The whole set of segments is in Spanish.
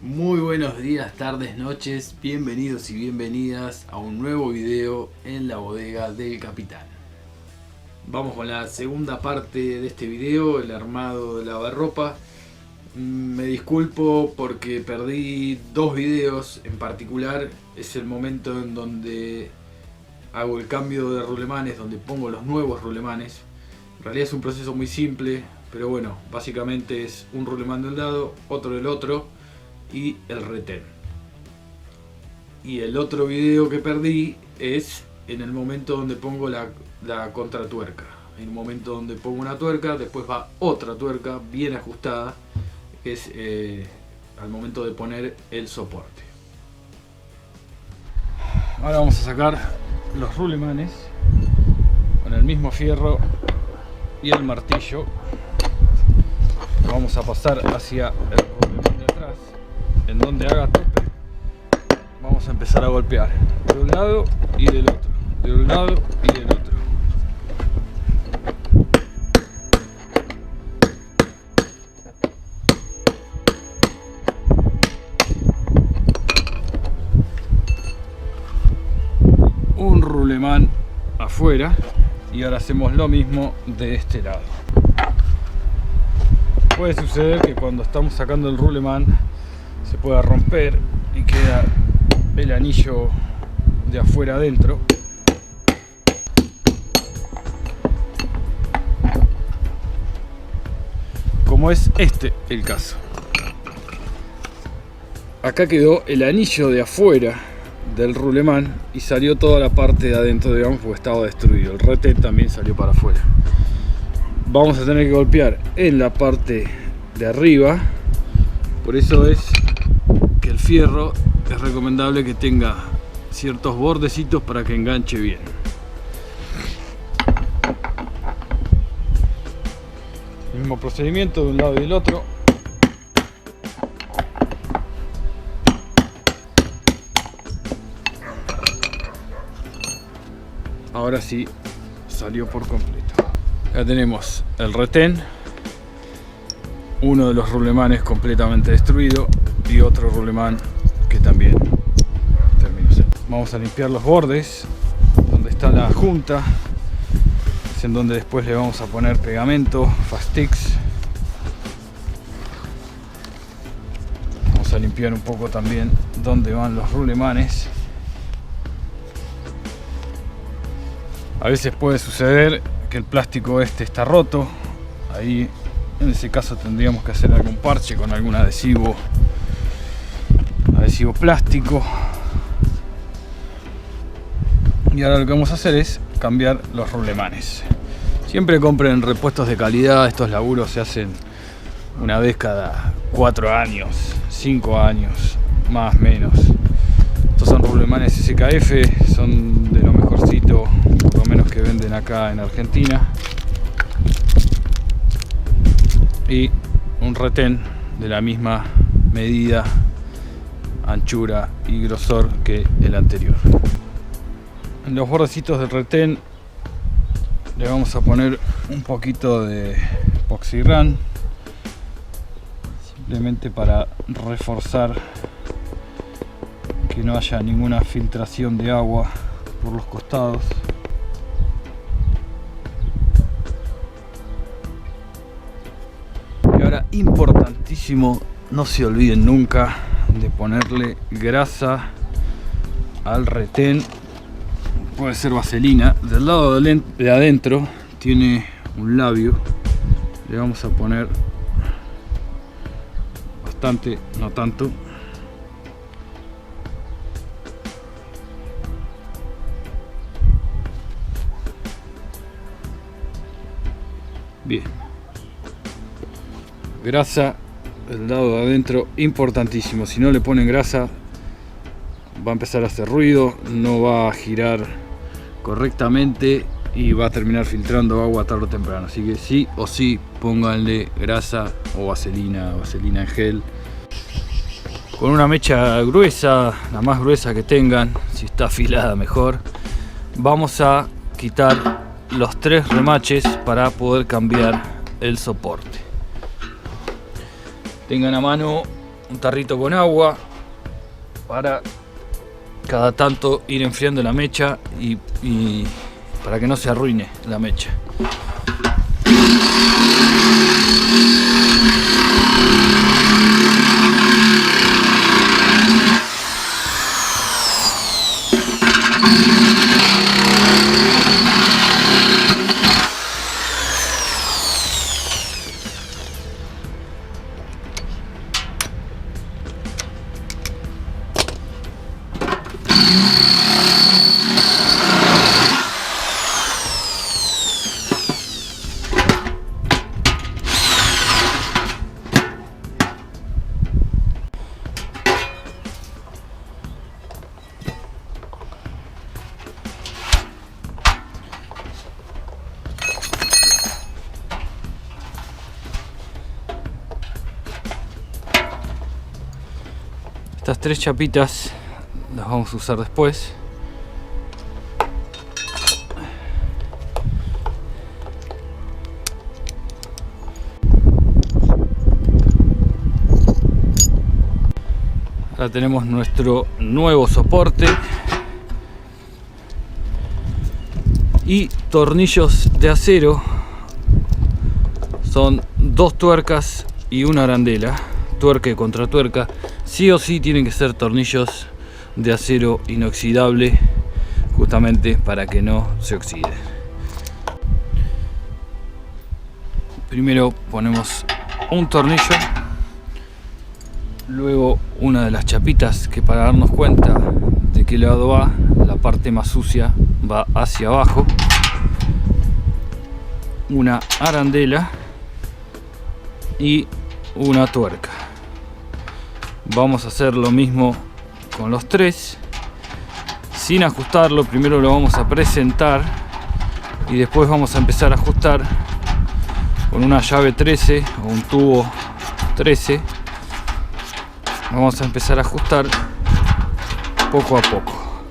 Muy buenos días, tardes, noches, bienvenidos y bienvenidas a un nuevo video en la bodega del capitán. Vamos con la segunda parte de este video, el armado de lavarropa. Me disculpo porque perdí dos videos en particular. Es el momento en donde hago el cambio de rulemanes, donde pongo los nuevos rulemanes. En realidad es un proceso muy simple, pero bueno, básicamente es un rulemán de un lado, otro del otro y el retén. Y el otro video que perdí es en el momento donde pongo la contratuerca. En un momento donde pongo una tuerca, después va otra tuerca bien ajustada, que es al momento de poner el soporte. Ahora vamos a sacar los rulemanes con el mismo fierro y el martillo. Vamos a pasar hacia el rulemán de atrás, en donde haga tope. Vamos a empezar a golpear de un lado y del otro, de un lado y del otro. Un rulemán afuera y ahora hacemos lo mismo de este lado. Puede suceder que cuando estamos sacando el rulemán se pueda romper y queda el anillo de afuera adentro. Como es este el caso. Acá quedó el anillo de afuera del rulemán y salió toda la parte de adentro, digamos, porque estaba destruido. El retén también salió para afuera. Vamos a tener que golpear en la parte de arriba. Por eso es que el fierro es recomendable que tenga ciertos bordecitos para que enganche bien. Mismo procedimiento de un lado y del otro. Ahora sí salió por completo. Acá tenemos el retén, uno de los rulemanes completamente destruido y otro rulemán que también terminó. Vamos a limpiar los bordes donde está la junta, es en donde después le vamos a poner pegamento, Fastix. Vamos a limpiar un poco también donde van los rulemanes. A veces puede suceder que el plástico este está roto. Ahí en ese caso tendríamos que hacer algún parche con algún adhesivo plástico. Y ahora lo que vamos a hacer es cambiar los rulemanes. Siempre compren repuestos de calidad. Estos laburos se hacen una vez cada 4 años, 5 años, más o menos. Estos son rulemanes SKF, son de lo mejorcito, por lo menos que venden acá en Argentina. Y un retén de la misma medida, anchura y grosor que el anterior. En los bordecitos del retén le vamos a poner un poquito de Epoxy-Ran, simplemente para reforzar que no haya ninguna filtración de agua por los costados. Y ahora, importantísimo, no se olviden nunca de ponerle grasa al retén. Puede ser vaselina. Del lado de adentro tiene un labio, le vamos a poner bastante, no tanto. Bien, grasa del lado de adentro, importantísimo. Si no le ponen grasa va a empezar a hacer ruido, no va a girar correctamente y va a terminar filtrando agua tarde o temprano. Así que sí o sí pónganle grasa o vaselina en gel. Con una mecha gruesa, la más gruesa que tengan, si está afilada mejor, vamos a quitar los 3 remaches para poder cambiar el soporte. Tengan a mano un tarrito con agua para cada tanto ir enfriando la mecha y para que no se arruine la mecha. Estas 3 chapitas las vamos a usar después. Acá tenemos nuestro nuevo soporte y tornillos de acero. Son 2 tuercas y una arandela, tuerca y contratuerca. Sí o sí tienen que ser tornillos de acero inoxidable, justamente para que no se oxiden. Primero ponemos un tornillo, luego una de las chapitas, que para darnos cuenta de qué lado va, la parte más sucia va hacia abajo, una arandela y una tuerca. Vamos a hacer lo mismo con los 3 sin ajustarlo. Primero lo vamos a presentar y después vamos a empezar a ajustar con una llave 13 o un tubo 13. Vamos a empezar a ajustar poco a poco.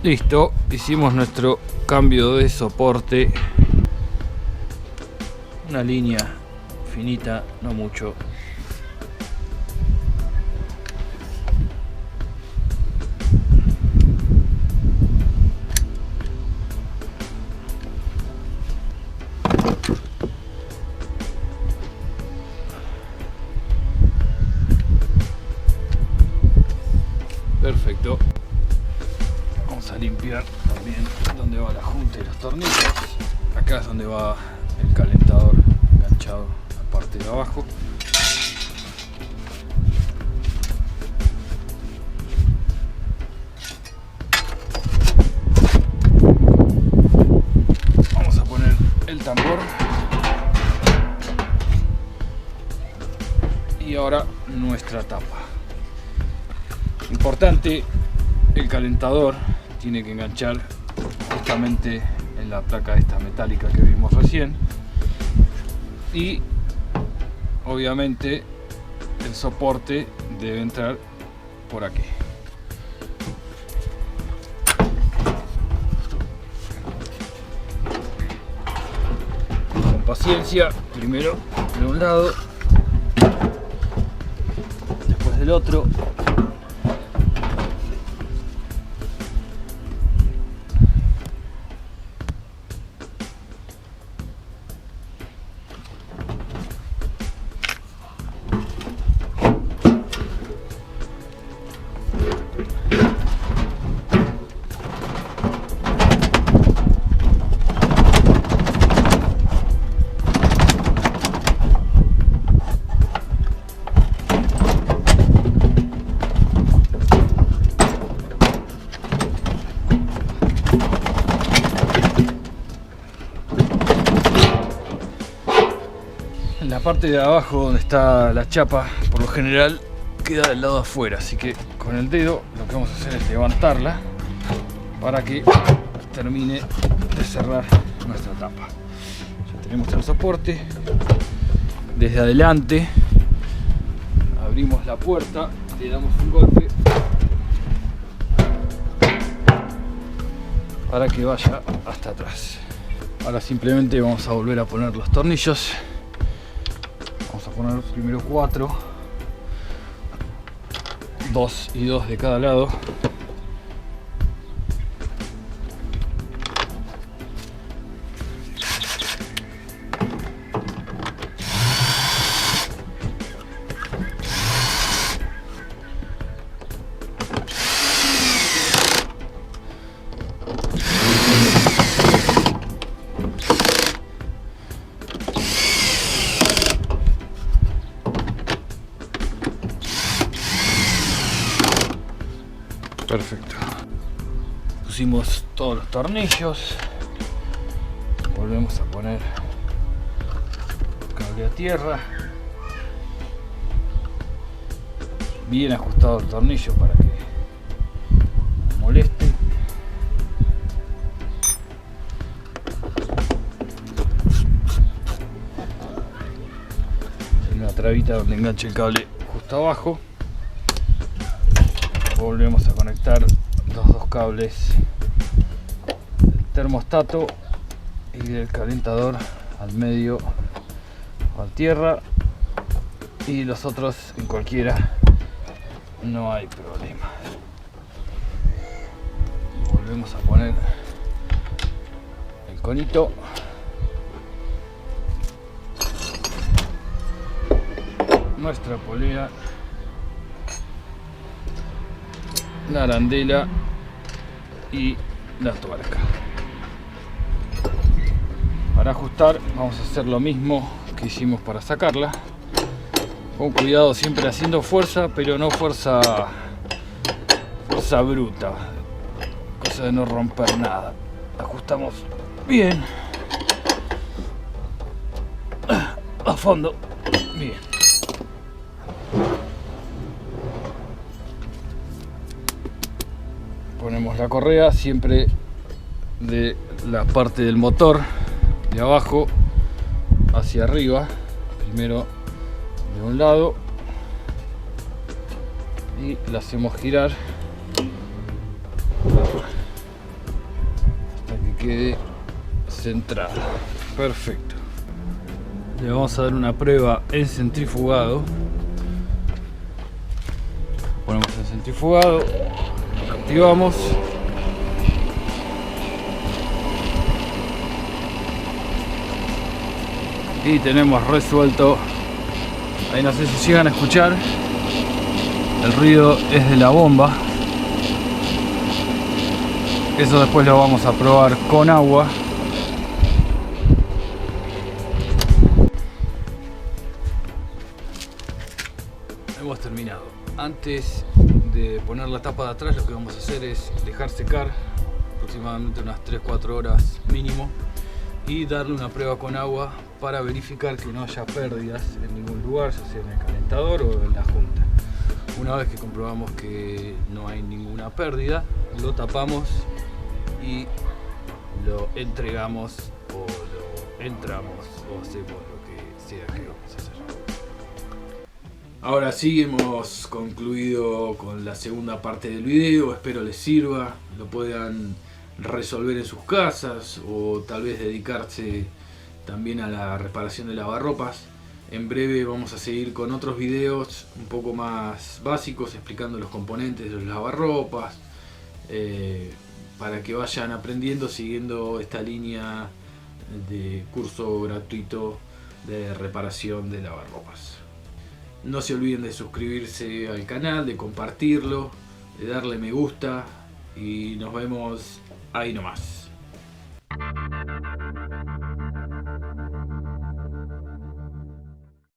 Listo, hicimos nuestro cambio de soporte. Una línea finita, no mucho. Perfecto. Vamos a limpiar también donde va la junta y los tornillos. Acá es donde va el calentador enganchado a la parte de abajo. Vamos a poner el tambor. Y ahora nuestra tapa. Importante, el calentador tiene que enganchar justamente en la placa esta metálica que vimos recién, y obviamente el soporte debe entrar por aquí. Con paciencia, primero de un lado, después del otro. La parte de abajo donde está la chapa por lo general queda del lado afuera, así que con el dedo lo que vamos a hacer es levantarla para que termine de cerrar nuestra tapa. Ya tenemos el soporte. Desde adelante abrimos la puerta, le damos un golpe para que vaya hasta atrás. Ahora simplemente vamos a volver a poner los tornillos. Vamos a poner primero 4 2 y 2 de cada lado. Perfecto. Pusimos todos los tornillos. Volvemos a poner cable a tierra. Bien ajustado el tornillo para que no moleste. Hay una trabita donde enganche el cable justo abajo. Volvemos a conectar los dos cables del termostato y del calentador al medio o a tierra, y los otros en cualquiera, no hay problema. Volvemos a poner el conito. Nuestra polea, la arandela y la tuerca. Para ajustar vamos a hacer lo mismo que hicimos para sacarla, con cuidado, siempre haciendo fuerza, pero no fuerza bruta, cosa de no romper nada. Ajustamos bien a fondo, bien. Ponemos la correa siempre de la parte del motor de abajo hacia arriba, primero de un lado, y la hacemos girar hasta que quede centrada. Perfecto. Le vamos a dar una prueba en centrifugado. Ponemos en centrifugado, activamos. Y tenemos resuelto. Ahí no sé si llegan a escuchar. El ruido es de la bomba. Eso después lo vamos a probar con agua. Hemos terminado. Antes de poner la tapa de atrás, lo que vamos a hacer es dejar secar aproximadamente unas 3-4 horas mínimo y darle una prueba con agua para verificar que no haya pérdidas en ningún lugar, ya sea en el calentador o en la junta. Una vez que comprobamos que no hay ninguna pérdida, lo tapamos y lo entregamos o lo entramos o hacemos lo que sea que vamos a hacer. Ahora sí, hemos concluido con la segunda parte del video. Espero les sirva, lo puedan resolver en sus casas o tal vez dedicarse también a la reparación de lavarropas. En breve vamos a seguir con otros videos un poco más básicos explicando los componentes de los lavarropas, para que vayan aprendiendo siguiendo esta línea de curso gratuito de reparación de lavarropas. No se olviden de suscribirse al canal, de compartirlo, de darle me gusta y nos vemos ahí nomás.